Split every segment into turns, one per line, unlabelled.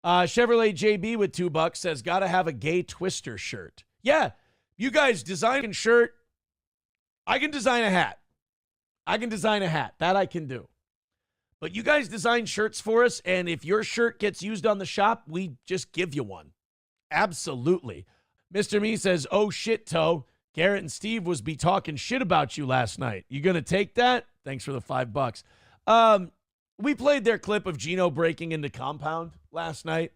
Chevrolet JB with $2 says, gotta have a gay Twister shirt. Yeah, you guys design a shirt. I can design a hat. That I can do. But you guys design shirts for us, and if your shirt gets used on the shop, we just give you one. Absolutely. Mr. Me says, oh shit, Toe. Garrett and Steve was be talking shit about you last night. You gonna take that? Thanks for the $5. We played their clip of Gino breaking into Compound last night,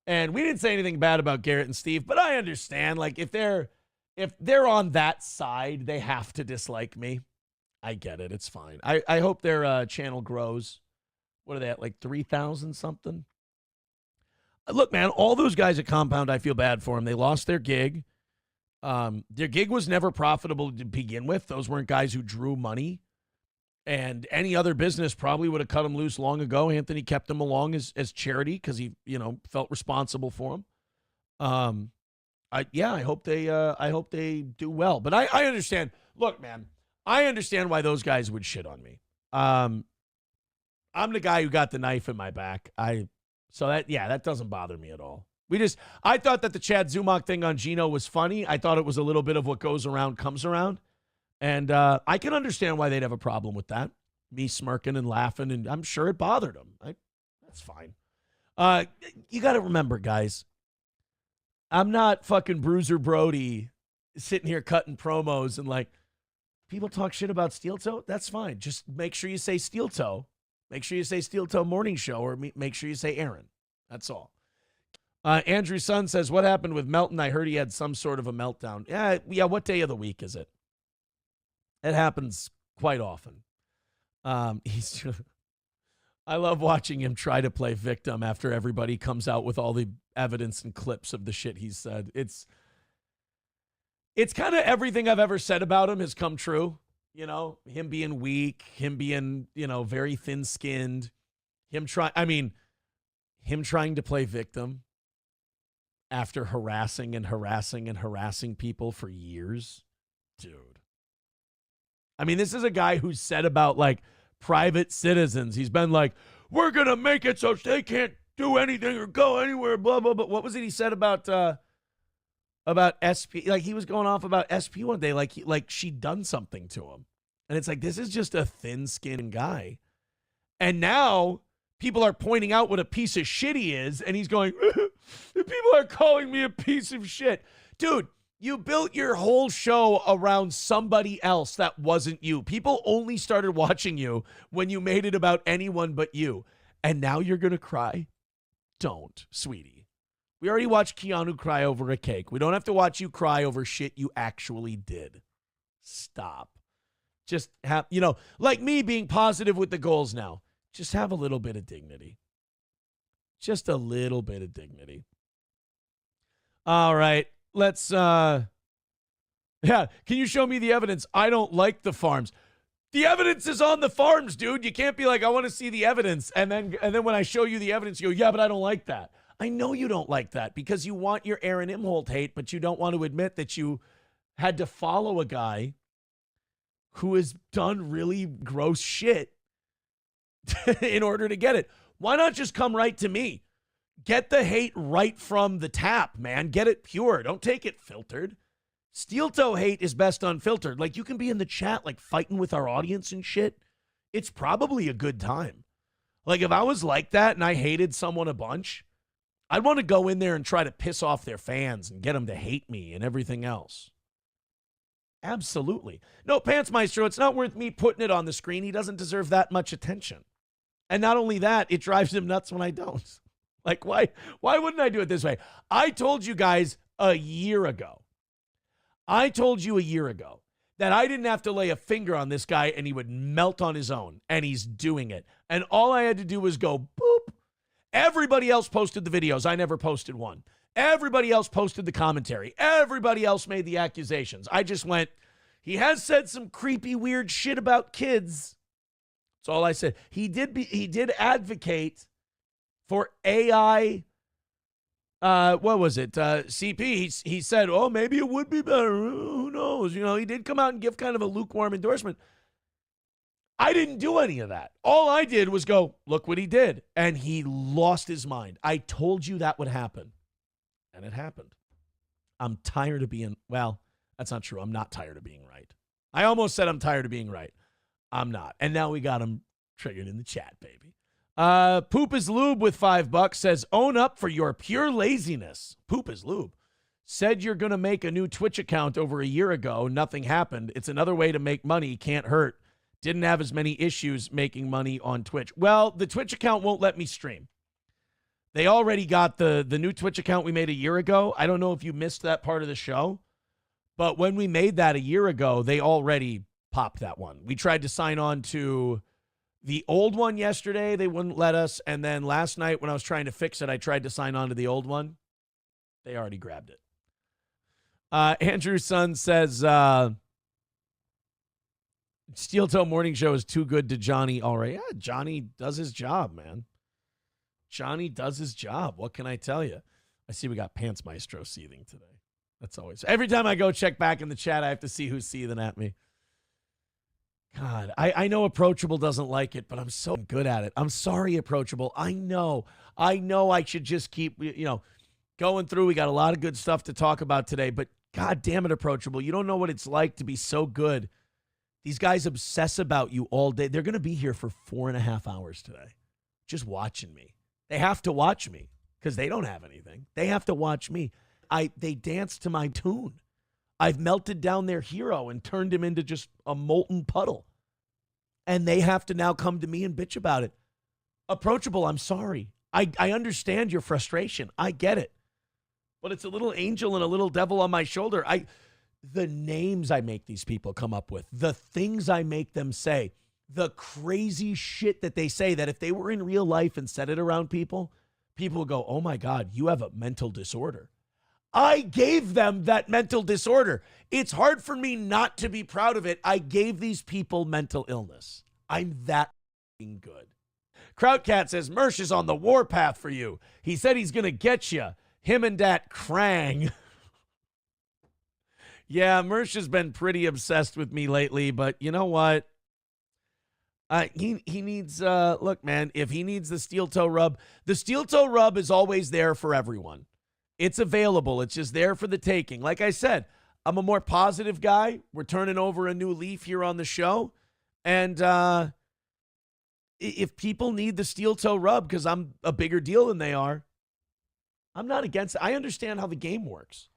and we didn't say anything bad about Garrett and Steve, but I understand, like, if they're on that side, they have to dislike me. I get it. It's fine. I hope their channel grows. What are they at, like 3,000 something? Look, man, all those guys at Compound, I feel bad for them. They lost their gig. Their gig was never profitable to begin with. Those weren't guys who drew money. And any other business probably would have cut them loose long ago. Anthony kept them along as charity because he, felt responsible for them. I hope they do well. But I understand. Look, man, I understand why those guys would shit on me. I'm the guy who got the knife in my back. That doesn't bother me at all. I thought that the Chad Zumach thing on Gino was funny. I thought it was a little bit of what goes around comes around. And I can understand why they'd have a problem with that. Me smirking and laughing, and I'm sure it bothered them. That's fine. You got to remember, guys, I'm not fucking Bruiser Brody sitting here cutting promos and like, people talk shit about Steel Toe. That's fine. Just make sure you say Steel Toe. Make sure you say Steel Toe Morning Show, or make sure you say Aaron. That's all. Andrew Sun says, what happened with Melton? I heard he had some sort of a meltdown. Yeah. What day of the week is it? It happens quite often. I love watching him try to play victim after everybody comes out with all the evidence and clips of the shit he said. It's kind of everything I've ever said about him has come true. Him being weak, him being, very thin-skinned, him trying to play victim after harassing people for years. Dude. This is a guy who's said about, like, private citizens. He's been like, we're going to make it so they can't do anything or go anywhere, blah, blah, blah. What was it he said about SP? Like, he was going off about SP one day, like she'd done something to him. And it's like, this is just a thin-skinned guy. And now people are pointing out what a piece of shit he is, and he's going, people are calling me a piece of shit. Dude, you built your whole show around somebody else that wasn't you. People only started watching you when you made it about anyone but you. And now you're going to cry? Don't, sweetie. We already watched Keanu cry over a cake. We don't have to watch you cry over shit you actually did. Stop. Just have, like me being positive with the goals now. Just have a little bit of dignity. Just a little bit of dignity. All right. Let's, can you show me the evidence? I don't like the farms. The evidence is on the farms, dude. You can't be like, I want to see the evidence. And then when I show you the evidence, you go, yeah, but I don't like that. I know you don't like that because you want your Aaron Imholt hate, but you don't want to admit that you had to follow a guy who has done really gross shit in order to get it. Why not just come right to me? Get the hate right from the tap, man. Get it pure. Don't take it filtered. Steel Toe hate is best unfiltered. Like, you can be in the chat, like, fighting with our audience and shit. It's probably a good time. Like, if I was like that and I hated someone a bunch, I'd want to go in there and try to piss off their fans and get them to hate me and everything else. Absolutely. No, Pants Maestro, it's not worth me putting it on the screen. He doesn't deserve that much attention. And not only that, it drives him nuts when I don't. Like, why wouldn't I do it this way? I told you guys a year ago that I didn't have to lay a finger on this guy and he would melt on his own. And he's doing it. And all I had to do was go, boop. Everybody else posted the videos. I never posted one. Everybody else posted the commentary. Everybody else made the accusations. I just went, he has said some creepy, weird shit about kids. That's all I said. He did advocate for AI, what was it? CP. He said, oh, maybe it would be better. Who knows? He did come out and give kind of a lukewarm endorsement. I didn't do any of that. All I did was go, look what he did. And he lost his mind. I told you that would happen. And it happened. I'm tired of being, well, that's not true. I'm not tired of being right. I almost said I'm tired of being right. I'm not. And now we got him triggered in the chat, baby. Poop is Lube with $5 says, own up for your pure laziness. Poop is Lube. Said you're going to make a new Twitch account over a year ago. Nothing happened. It's another way to make money. Can't hurt. Didn't have as many issues making money on Twitch. Well, the Twitch account won't let me stream. They already got the new Twitch account we made a year ago. I don't know if you missed that part of the show, but when we made that a year ago, they already popped that one. We tried to sign on to the old one yesterday. They wouldn't let us. And then last night when I was trying to fix it, I tried to sign on to the old one. They already grabbed it. Andrew's son says, Steel Toe Morning Show is too good to Johnny already. Yeah, Johnny does his job, man. Johnny does his job. What can I tell you? I see we got Pants Maestro seething today. That's always. Every time I go check back in the chat, I have to see who's seething at me. God, I know Approachable doesn't like it, but I'm so good at it. I'm sorry, Approachable. I know I should just keep, going through. We got a lot of good stuff to talk about today, but God damn it, Approachable. You don't know what it's like to be so good. These guys obsess about you all day. They're going to be here for 4.5 hours today, just watching me. They have to watch me because they don't have anything. They have to watch me. They dance to my tune. I've melted down their hero and turned him into just a molten puddle. And they have to now come to me and bitch about it. Approachable, I'm sorry. I understand your frustration. I get it. But it's a little angel and a little devil on my shoulder. The names I make these people come up with, the things I make them say, the crazy shit that they say that if they were in real life and said it around people, people would go, oh my God, you have a mental disorder. I gave them that mental disorder. It's hard for me not to be proud of it. I gave these people mental illness. I'm that good. Krautcat says, Mersh is on the warpath for you. He said he's going to get you. Him and that Krang. Yeah, Mersh has been pretty obsessed with me lately, but you know what? He needs, look, man, if he needs the steel toe rub, the steel toe rub is always there for everyone. It's available. It's just there for the taking. Like I said, I'm a more positive guy. We're turning over a new leaf here on the show. And if people need the steel toe rub because I'm a bigger deal than they are, I'm not against it. I understand how the game works.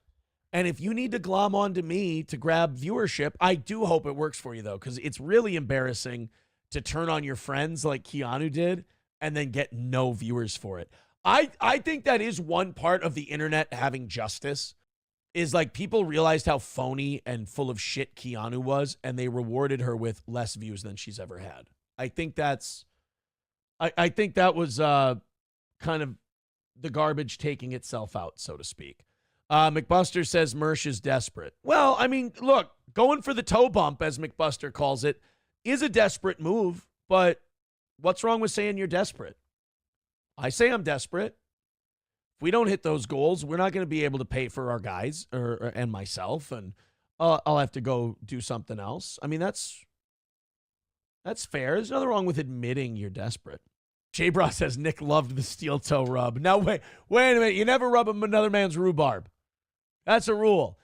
And if you need to glom onto me to grab viewership, I do hope it works for you, though, because it's really embarrassing to turn on your friends like Keanu did and then get no viewers for it. I think that is one part of the internet having justice is like people realized how phony and full of shit Keanu was, and they rewarded her with less views than she's ever had. I think that was kind of the garbage taking itself out, so to speak. McBuster says Mersh is desperate. Well, I mean, look, going for the toe bump, as McBuster calls it, is a desperate move, but what's wrong with saying you're desperate? I say I'm desperate. If we don't hit those goals, we're not going to be able to pay for our guys and myself, and I'll have to go do something else. I mean, that's fair. There's nothing wrong with admitting you're desperate. J-Bra says Nick loved the steel toe rub. Now, wait a minute. You never rub another man's rhubarb. That's a rule.